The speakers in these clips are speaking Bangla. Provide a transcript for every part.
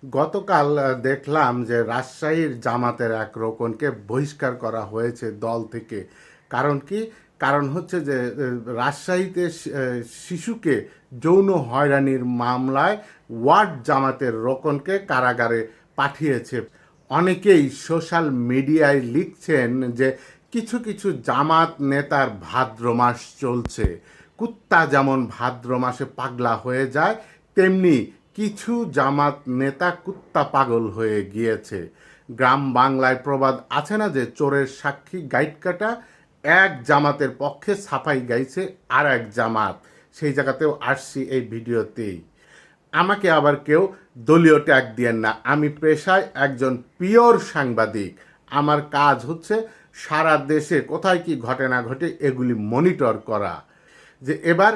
গতকাল দেখলাম যে রাজশাহীর জামাতের এক রোকনকে বহিষ্কার করা হয়েছে দল থেকে। কারণ কি? কারণ হচ্ছে যে রাজশাহীতে শিশুকে যৌন হয়রানির মামলায় ওয়ার্ড জামাতের রোকনকে কারাগারে পাঠিয়েছে। অনেকেই সোশ্যাল মিডিয়ায় লিখছেন যে কিছু কিছু জামাত নেতার ভাদ্র মাস চলছে। কুত্তা যেমন ভাদ্র মাসে পাগলা হয়ে যায়, তেমনি কিছু জামাত নেতা কুত্তা পাগল হয়ে গিয়েছে। গ্রাম বাংলায় প্রবাদ আছে না যে চোরের সাক্ষী গাইড কাটা। এক জামাতের পক্ষে সাফাই গাইছে আর এক জামাত। সেই জায়গাতেও আসছি এই ভিডিওতেই। আমাকে আবার কেউ দলীয় ট্যাগ দিয়েন না। আমি পেশায় একজন পিওর সাংবাদিক। আমার কাজ হচ্ছে সারা দেশে কোথায় কি ঘটে না ঘটে এগুলি মনিটর করা। যে এবার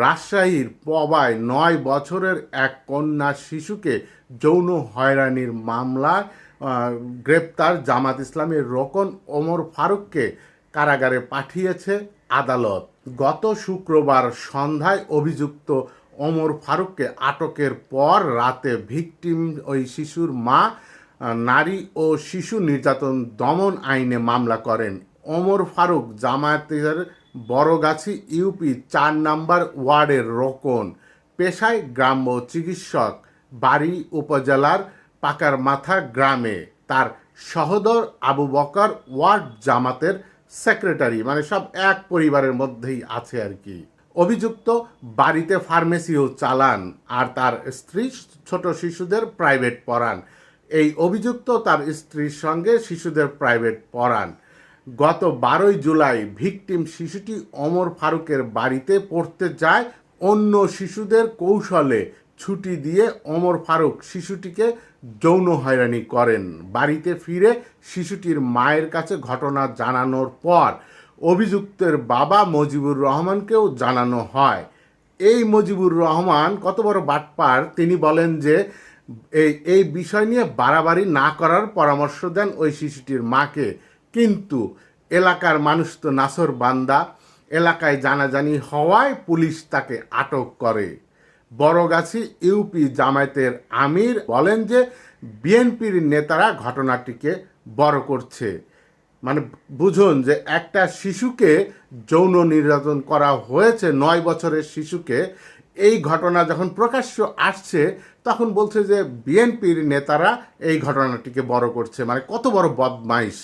রাজশাহীর পবায় ৯ বছরের এক কন্যা শিশুকে যৌন হয়রানির মামলায় গ্রেপ্তার জামাত ইসলামের রোকন ওমর ফারুককে কারাগারে পাঠিয়েছে আদালত। গত শুক্রবার সন্ধ্যায় অভিযুক্ত ওমর ফারুককে আটকের পর রাতে ভিকটিম ওই শিশুর মা নারী ও শিশু নির্যাতন দমন আইনে মামলা করেন। ওমর ফারুক জামায়াতের বড়গাছি ইউপি ৪ নম্বর ওয়ার্ডের রোকন, পেশায় গ্রাম্য চিকিৎসক, বাড়ি উপজেলার পাকারমাথা গ্রামে। তার সহোদর আবু বকর ওয়ার্ড জামাতের সেক্রেটারি, মানে সব এক পরিবারের মধ্যেই আছে আর কি। অভিযুক্ত বাড়িতে ফার্মেসিও চালান আর তার স্ত্রী ছোট শিশুদের প্রাইভেট পড়ান। এই অভিযুক্ত তার স্ত্রীর সঙ্গে শিশুদের প্রাইভেট পড়ান। গত ১২ জুলাই ভিকটিম শিশুটি ওমর ফারুকের বাড়িতে পড়তে যায়। অন্য শিশুদের কৌশলে ছুটি দিয়ে ওমর ফারুক শিশুটিকে যৌন হয়রানি করেন। বাড়িতে ফিরে শিশুটির মায়ের কাছে ঘটনা জানানোর পর অভিযুক্তের বাবা মজিবুর রহমানকেও জানানো হয়। এই মজিবুর রহমান কত বড় বাটপার! তিনি বলেন যে এই বিষয় নিয়ে বাড়াবাড়ি না করার পরামর্শ দেন ওই শিশুটির মাকে। কিন্তু এলাকার মানুষ তো নাসর বান্দা। এলাকায় জানাজানি হওয়ায় পুলিশ তাকে আটক করে। বড়গাছি ইউপি জামায়াতের আমির বলেন যে বিএনপির নেতারা ঘটনাটিকে বড় করছে। মানে বুঝুন যে একটা শিশুকে যৌন নির্যাতন করা হয়েছে, ৯ বছরের শিশুকে। এই ঘটনা যখন প্রকাশ্য আসছে তখন বলছে যে বিএনপির নেতারা এই ঘটনাটিকে বড় করছে। মানে কত বড় বদমাইশ!